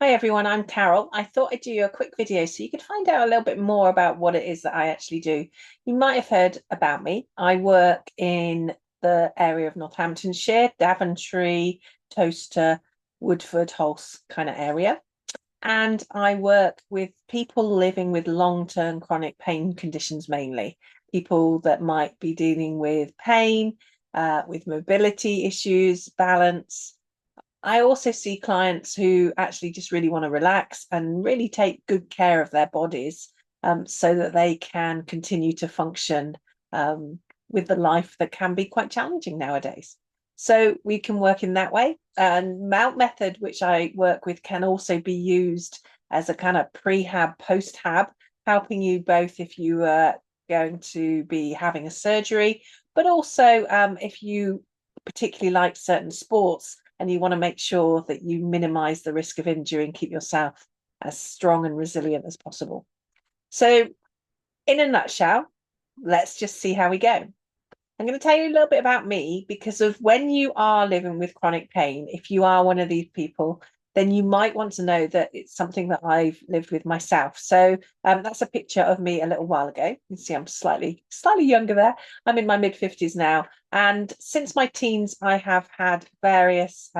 Hi everyone, I'm Carol. I thought I'd do a quick video so you could find out a little bit more about what it is that I actually do. You might have heard about me. I work in the area of Northamptonshire, Daventry, Towcester, Woodford, Hulse kind of area. And I work with people living with long-term chronic pain conditions mainly. People that might be dealing with pain, with mobility issues, balance. I also see clients who actually just really want to relax and really take good care of their bodies, so that they can continue to function, with the life that can be quite challenging nowadays. So we can work in that way. And Mount Method, which I work with, can also be used as a kind of prehab, post-hab, helping you both if you are going to be having a surgery, but also if you particularly like certain sports and you want to make sure that you minimize the risk of injury and keep yourself as strong and resilient as possible. So, in a nutshell, let's just see how we go. I'm going to tell you a little bit about me because of when you are living with chronic pain, if you are one of these people, then you might want to know that it's something that I've lived with myself. So that's a picture of me a little while ago. You can see I'm slightly younger there. I'm in my mid 50s now. And since my teens, I have had various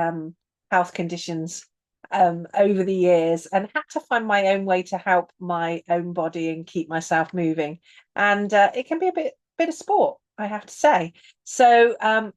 health conditions over the years and had to find my own way to help my own body and keep myself moving. And it can be a bit of sport, I have to say. So,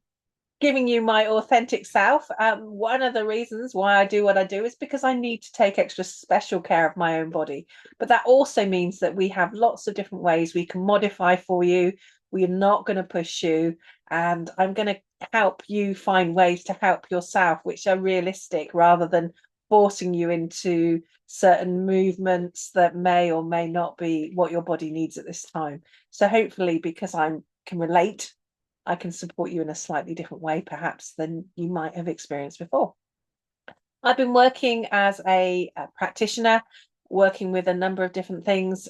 giving you my authentic self, one of the reasons why I do what I do is because I need to take extra special care of my own body. But that also means that we have lots of different ways we can modify for you. We are not going to push you, and I'm going to help you find ways to help yourself, which are realistic rather than forcing you into certain movements that may or may not be what your body needs at this time. So hopefully, because I can relate, I can support you in a slightly different way, perhaps, than you might have experienced before. I've been working as a practitioner, working with a number of different things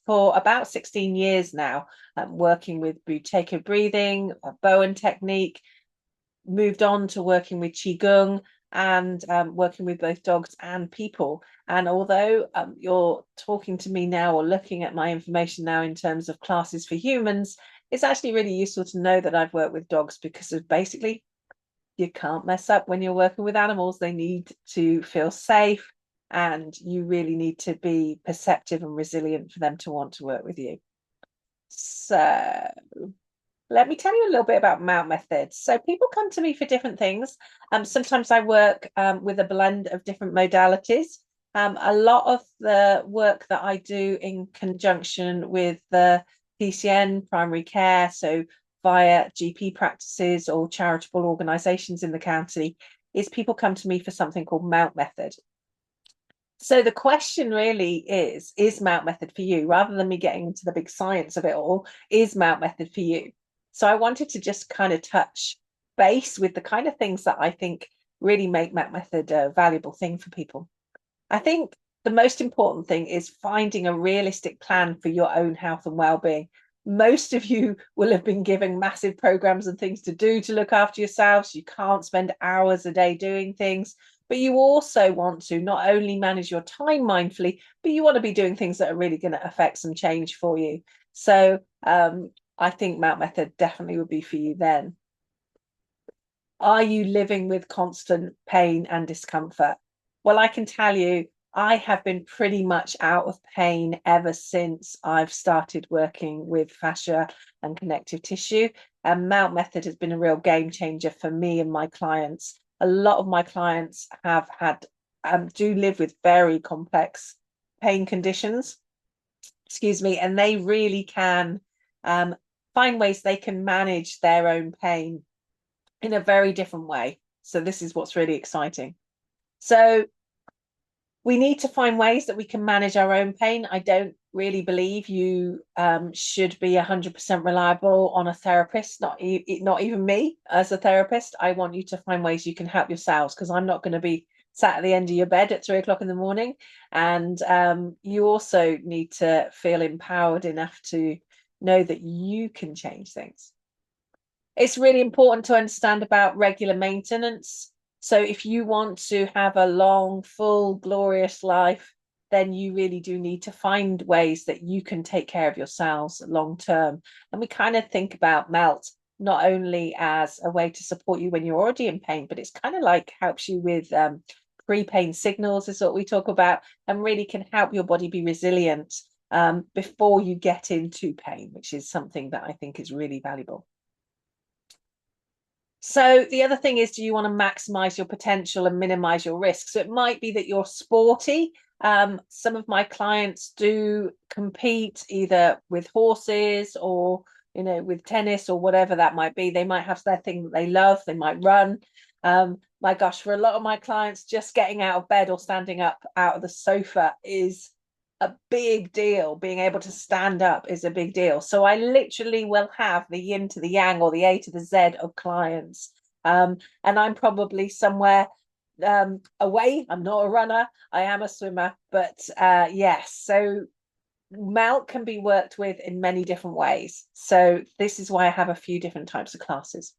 for about 16 years now, working with Buteyko breathing, a Bowen technique, moved on to working with Qigong and working with both dogs and people. And although you're talking to me now or looking at my information now in terms of classes for humans, it's actually really useful to know that I've worked with dogs because of basically you can't mess up when you're working with animals. They need to feel safe and you really need to be perceptive and resilient for them to want to work with you. So let me tell you a little bit about Mount Method. So people come to me for different things. Sometimes I work with a blend of different modalities. A lot of the work that I do in conjunction with the PCN, primary care, so via GP practices or charitable organisations in the county, is people come to me for something called Mount Method. So the question really is Mount Method for you? Rather than me getting into the big science of it all, is Mount Method for you? So I wanted to just kind of touch base with the kind of things that I think really make Mount Method a valuable thing for people. I think the most important thing is finding a realistic plan for your own health and well-being. Most of you will have been given massive programs and things to do to look after yourselves. You can't spend hours a day doing things, but you also want to not only manage your time mindfully, but you want to be doing things that are really going to affect some change for you. So I think Mount Method definitely would be for you then. Are you living with constant pain and discomfort? Well, I can tell you, I have been pretty much out of pain ever since I've started working with fascia and connective tissue. And Mount Method has been a real game changer for me and my clients. A lot of my clients have had, do live with very complex pain conditions, excuse me, and they really can um, find ways they can manage their own pain in a very different way. So this is what's really exciting. So we need to find ways that we can manage our own pain. I don't really believe you should be 100% reliable on a therapist, not even me as a therapist. I want you to find ways you can help yourselves because I'm not going to be sat at the end of your bed at 3 o'clock in the morning. And you also need to feel empowered enough to know that you can change things. It's really important to understand about regular maintenance. So if you want to have a long, full, glorious life, then you really do need to find ways that you can take care of yourselves long term. And we kind of think about melt not only as a way to support you when you're already in pain, but it's kind of like helps you with pre-pain signals is what we talk about, and really can help your body be resilient before you get into pain, which is something that I think is really valuable. So the other thing is, do you want to maximize your potential and minimize your risk? So it might be that you're sporty. Some of my clients do compete either with horses or, with tennis or whatever that might be. They might have their thing that they love. They might run. My gosh, for a lot of my clients, just getting out of bed or standing up out of the sofa is a big deal. Being able to stand up is a big deal. So I literally will have the yin to the yang or the A to the Z of clients. And I'm probably somewhere away. I'm not a runner. I am a swimmer. But yes, so melt can be worked with in many different ways. So this is why I have a few different types of classes.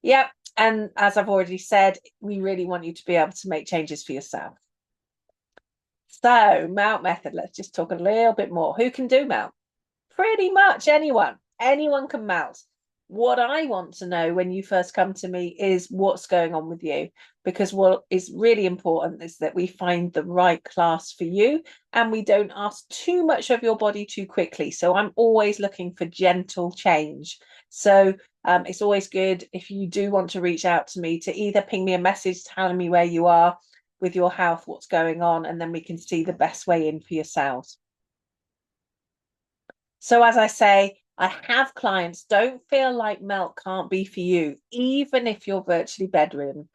Yep. And as I've already said, we really want you to be able to make changes for yourself. So, mount method, let's just talk a little bit more. Who can do mount? Pretty much anyone. Anyone can mount. What I want to know when you first come to me is what's going on with you, because what is really important is that we find the right class for you and we don't ask too much of your body too quickly. So I'm always looking for gentle change. So it's always good if you do want to reach out to me to either ping me a message telling me where you are with your health, what's going on, and then we can see the best way in for yourselves. So as I say, I have clients, don't feel like melt can't be for you, even if you're virtually bedridden.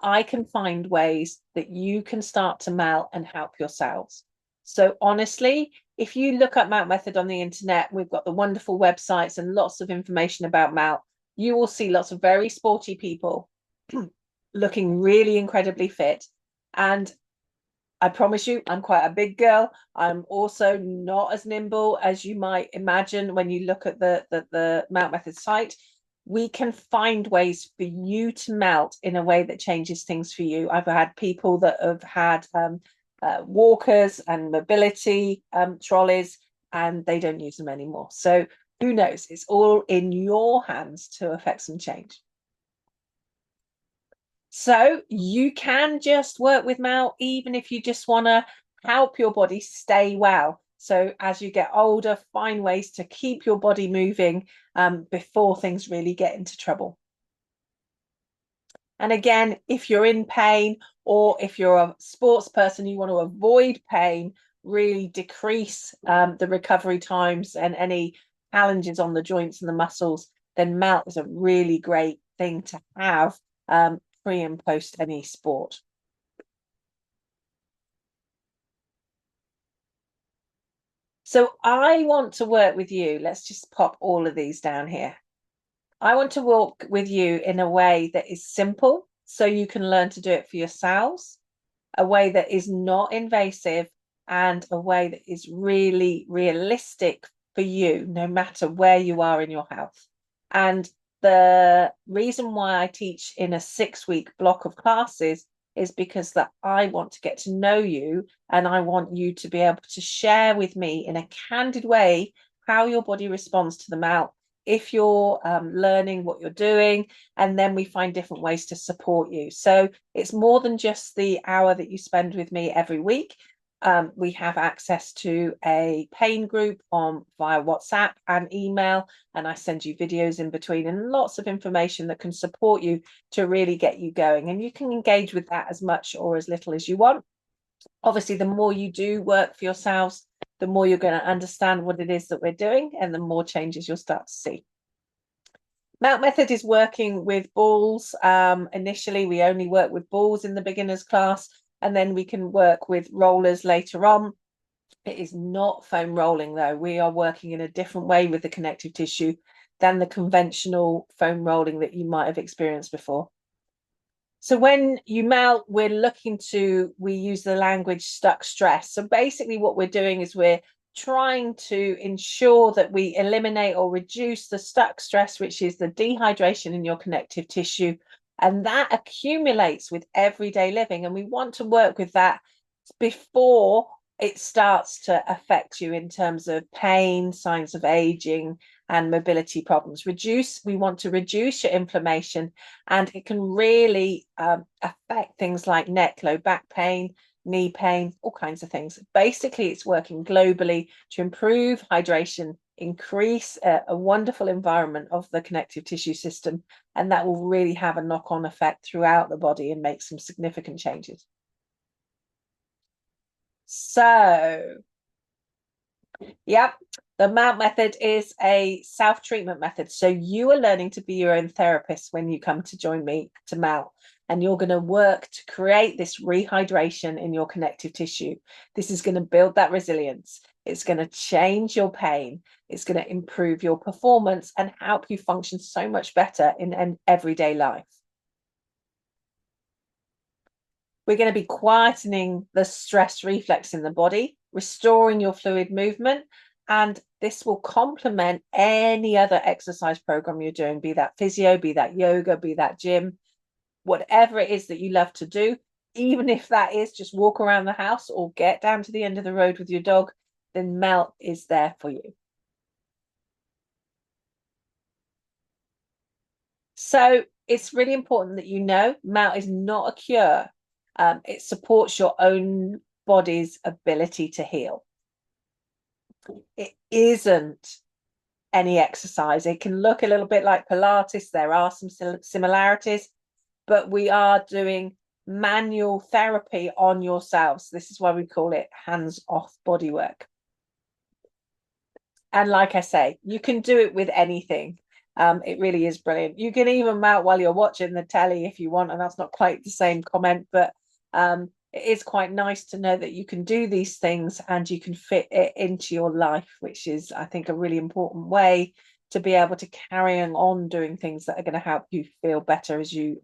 I can find ways that you can start to melt and help yourselves. So honestly, if you look up Melt Method on the internet, we've got the wonderful websites and lots of information about melt. You will see lots of very sporty people looking really incredibly fit. And I promise you, I'm quite a big girl. I'm also not as nimble as you might imagine when you look at the Melt Method site. We can find ways for you to melt in a way that changes things for you. I've had people that have had walkers and mobility trolleys, and they don't use them anymore. So who knows? It's all in your hands to affect some change. So you can just work with melt even if you just want to help your body stay well. So as you get older, find ways to keep your body moving before things really get into trouble. And again, if you're in pain or if you're a sports person, you want to avoid pain, really decrease the recovery times and any challenges on the joints and the muscles, then melt is a really great thing to have pre and post any sport. So I want to work with you. Let's just pop all of these down here. I want to work with you in a way that is simple so you can learn to do it for yourselves, a way that is not invasive, and a way that is really realistic for you, no matter where you are in your health. And the reason why I teach in a 6-week block of classes is because that I want to get to know you and I want you to be able to share with me in a candid way how your body responds to the melt, if you're learning what you're doing, and then we find different ways to support you. So it's more than just the hour that you spend with me every week. We have access to a pain group via WhatsApp and email, and I send you videos in between and lots of information that can support you to really get you going. And you can engage with that as much or as little as you want. Obviously, the more you do work for yourselves, the more you're going to understand what it is that we're doing, and the more changes you'll start to see. Melt Method is working with balls. Initially, we only work with balls in the beginners class, and then we can work with rollers later on. It is not foam rolling, though. We are working in a different way with the connective tissue than the conventional foam rolling that you might have experienced before. So when you melt, we use the language stuck stress. So basically what we're doing is we're trying to ensure that we eliminate or reduce the stuck stress, which is the dehydration in your connective tissue, And that accumulates with everyday living. And we want to work with that before it starts to affect you in terms of pain, signs of aging, and mobility problems. We want to reduce your inflammation, and it can really affect things like neck, low back pain, knee pain, all kinds of things. Basically, it's working globally to improve hydration, increase a wonderful environment of the connective tissue system, and that will really have a knock-on effect throughout the body and make some significant changes. So, yep, the Mount method is a self-treatment method. So you are learning to be your own therapist when you come to join me to Mount, and you're going to work to create this rehydration in your connective tissue. This is going to build that resilience. It's going to change your pain. It's going to improve your performance and help you function so much better in an everyday life. We're going to be quietening the stress reflex in the body, restoring your fluid movement, and this will complement any other exercise program you're doing, be that physio, be that yoga, be that gym, whatever it is that you love to do, even if that is just walk around the house or get down to the end of the road with your dog, then Melt is there for you. So it's really important that you know Melt is not a cure. It supports your own body's ability to heal. It isn't any exercise. It can look a little bit like Pilates. There are some similarities, but we are doing manual therapy on yourselves. This is why we call it hands-off bodywork. And like I say, you can do it with anything. It really is brilliant. You can even mount while you're watching the telly if you want, and that's not quite the same comment, but it is quite nice to know that you can do these things and you can fit it into your life, which is, I think, a really important way to be able to carry on doing things that are going to help you feel better as you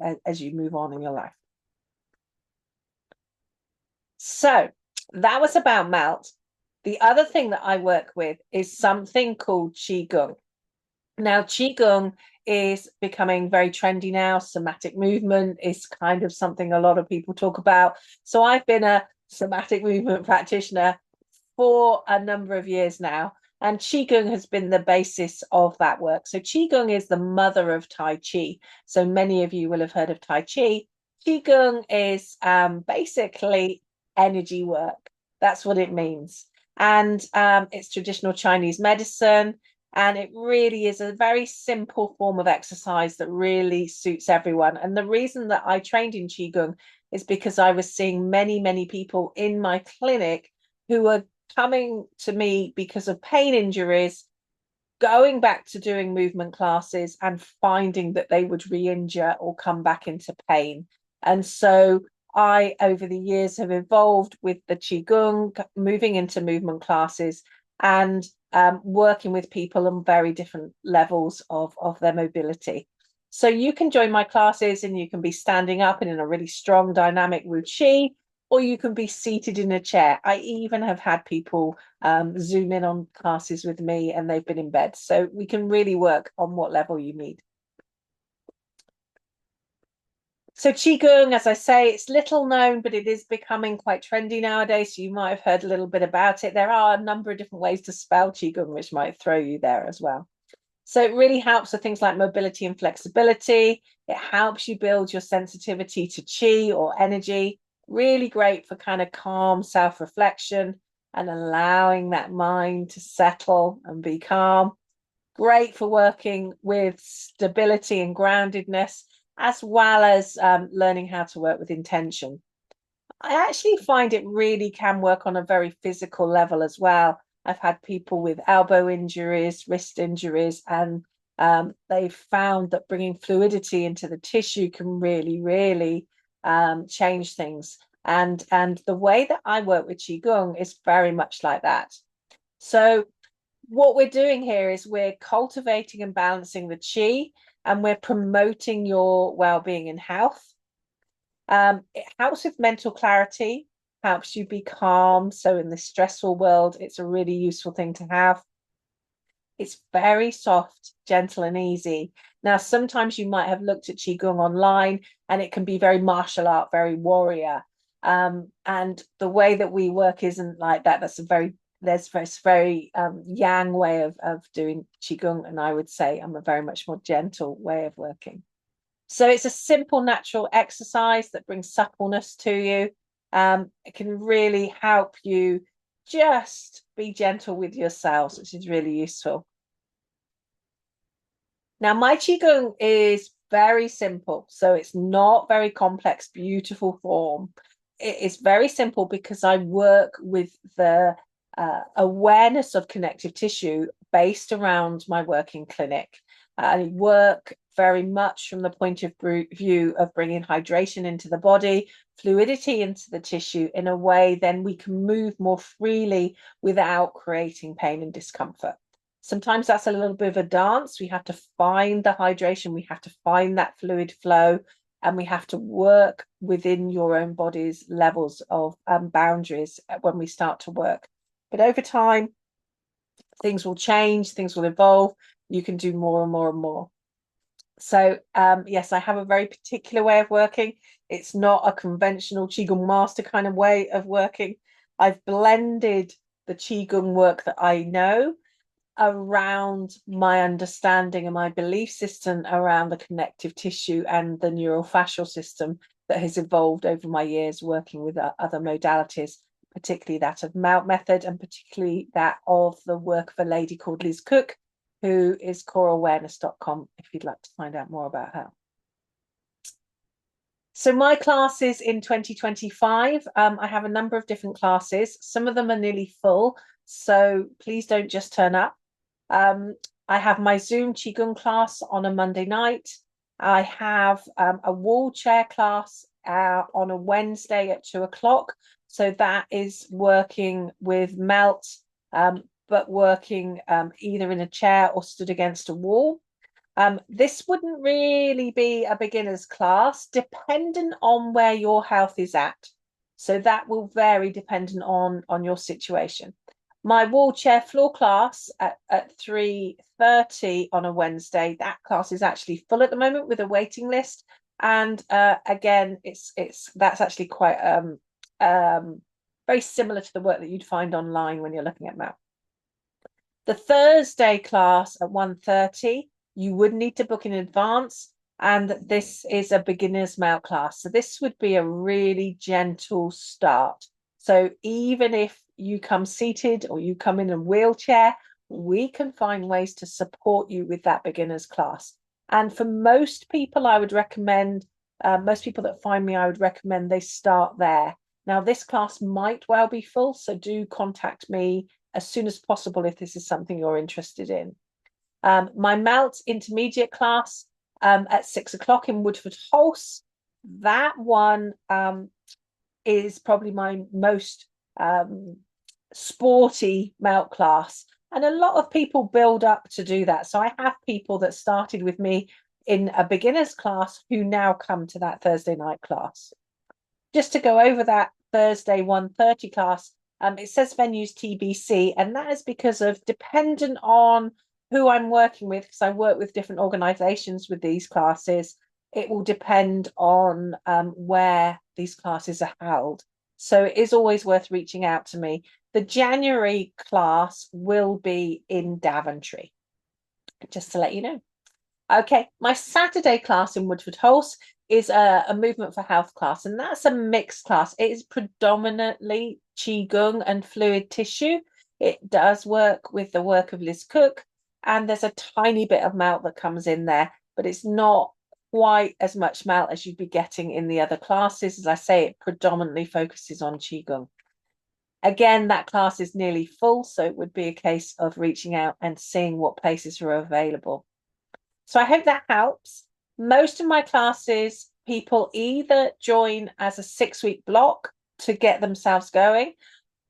move on in your life. So that was about Melt. The other thing that I work with is something called Qigong. Now, Qigong is becoming very trendy now. Somatic movement is kind of something a lot of people talk about. So I've been a somatic movement practitioner for a number of years now, and Qigong has been the basis of that work. So Qigong is the mother of Tai Chi. So many of you will have heard of Tai Chi. Qigong is basically energy work. That's what it means. And it's traditional Chinese medicine. And it really is a very simple form of exercise that really suits everyone. And the reason that I trained in Qigong is because I was seeing many, many people in my clinic who were coming to me because of pain injuries, going back to doing movement classes and finding that they would re-injure or come back into pain. And so I, over the years, have evolved with the Qigong, moving into movement classes and working with people on very different levels of their mobility. So you can join my classes and you can be standing up and in a really strong dynamic Wu Chi, or you can be seated in a chair. I even have had people Zoom in on classes with me and they've been in bed. So we can really work on what level you need. So Qigong, as I say, it's little known, but it is becoming quite trendy nowadays. So you might have heard a little bit about it. There are a number of different ways to spell Qigong, which might throw you there as well. So it really helps with things like mobility and flexibility. It helps you build your sensitivity to Qi or energy. Really great for kind of calm self-reflection and allowing that mind to settle and be calm. Great for working with stability and groundedness, as well as learning how to work with intention. I actually find it really can work on a very physical level as well. I've had people with elbow injuries, wrist injuries, and they've found that bringing fluidity into the tissue can really, really change things. And the way that I work with Qigong is very much like that. So what we're doing here is we're cultivating and balancing the Qi, and we're promoting your well-being and health. It helps with mental clarity, helps you be calm. So in this stressful world, it's a really useful thing to have. It's very soft, gentle, and easy. Now, sometimes you might have looked at Qigong online and it can be very martial art, very warrior. And the way that we work isn't like that. There's this very yang way of doing Qigong. And I would say I'm a very much more gentle way of working. So it's a simple, natural exercise that brings suppleness to you. It can really help you just be gentle with yourselves, which is really useful. Now, my Qigong is very simple, so it's not very complex, beautiful form. It is very simple because I work with the awareness of connective tissue based around my working clinic. I work very much from the point of view of bringing hydration into the body, fluidity into the tissue in a way then we can move more freely without creating pain and discomfort. Sometimes that's a little bit of a dance. We have to find the hydration, we have to find that fluid flow, and we have to work within your own body's levels of boundaries when we start to work. But over time, things will change, things will evolve. You can do more and more and more. So yes, I have a very particular way of working. It's not a conventional Qigong master kind of way of working. I've blended the Qigong work that I know around my understanding and my belief system around the connective tissue and the neurofascial system that has evolved over my years working with other modalities, particularly that of Mount method and particularly that of the work of a lady called Liz Cook, who is coreawareness.com if you'd like to find out more about her. So my classes in 2025, I have a number of different classes. Some of them are nearly full, so please don't just turn up. I have my Zoom Qigong class on a Monday night. I have a wall chair class on a Wednesday at 2 o'clock. So that is working with melt, but working either in a chair or stood against a wall. This wouldn't really be a beginner's class, dependent on where your health is at. So that will vary depending on your situation. My wall chair floor class at 3:30 on a Wednesday, that class is actually full at the moment with a waiting list. And again, that's actually quite very similar to the work that you'd find online when you're looking at MAP. The Thursday class at 1:30, you would need to book in advance. And this is a beginner's mount class. So this would be a really gentle start. So even if you come seated or you come in a wheelchair, we can find ways to support you with that beginner's class. And for most people, I would recommend, most people that find me, I would recommend they start there. Now, this class might well be full, so do contact me as soon as possible if this is something you're interested in. My Melt intermediate class at 6 o'clock in Woodford Hulse. That one is probably my most sporty Melt class. And a lot of people build up to do that. So I have people that started with me in a beginner's class who now come to that Thursday night class. Just to go over that Thursday 1:30 class, it says venues TBC, and that is because of dependent on who I'm working with, because I work with different organizations with these classes, it will depend on where these classes are held. So it is always worth reaching out to me. The January class will be in Daventry, just to let you know. Okay, my Saturday class in Woodford Hulse is a movement for health class, and that's a mixed class. It is predominantly Qigong and fluid tissue. It does work with the work of Liz Cook, and there's a tiny bit of melt that comes in there, but it's not quite as much melt as you'd be getting in the other classes. As I say, it predominantly focuses on Qigong. Again, that class is nearly full, so it would be a case of reaching out and seeing what places are available. So I hope that helps. Most of my classes, people either join as a 6-week block to get themselves going,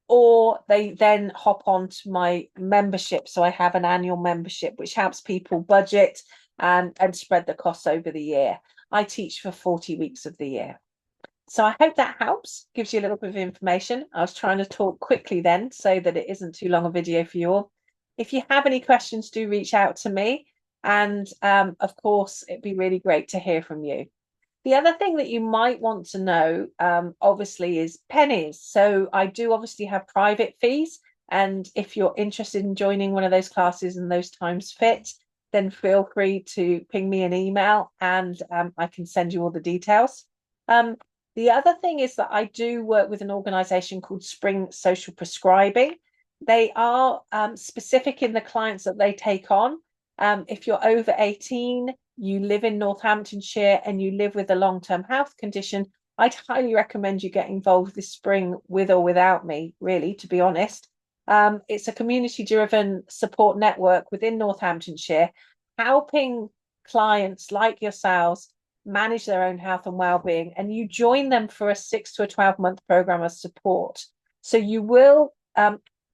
or they then hop on to my membership. So I have an annual membership, which helps people budget and spread the costs over the year. I teach for 40 weeks of the year. So I hope that helps, gives you a little bit of information. I was trying to talk quickly then so that it isn't too long a video for you all. If you have any questions, do reach out to me. And of course, it'd be really great to hear from you. The other thing that you might want to know, obviously, is pennies. So I do obviously have private fees. And if you're interested in joining one of those classes and those times fit, then feel free to ping me an email and I can send you all the details. Um, the other thing is that I do work with an organization called Spring Social Prescribing. They are specific in the clients that they take on. If you're over 18, you live in Northamptonshire and you live with a long-term health condition, I'd highly recommend you get involved this spring with or without me, really, to be honest. It's a community-driven support network within Northamptonshire, helping clients like yourselves manage their own health and well-being, and you join them for a 6 to a 12-month program of support. So you will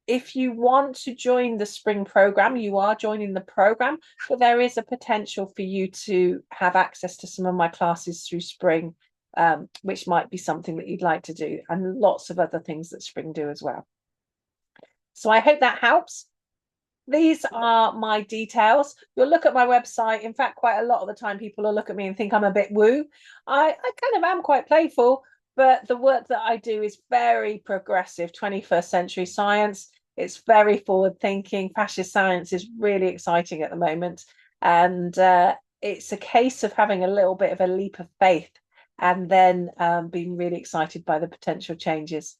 if you want to join the spring program, you are joining the program, but there is a potential for you to have access to some of my classes through spring, which might be something that you'd like to do, and lots of other things that spring do as well. So I hope that helps. These are my details. You'll look at my website. In fact, quite a lot of the time, people will look at me and think I'm a bit woo. I kind of am quite playful, but the work that I do is very progressive, 21st century science. It's very forward thinking. Fascist science is really exciting at the moment. And it's a case of having a little bit of a leap of faith and then being really excited by the potential changes.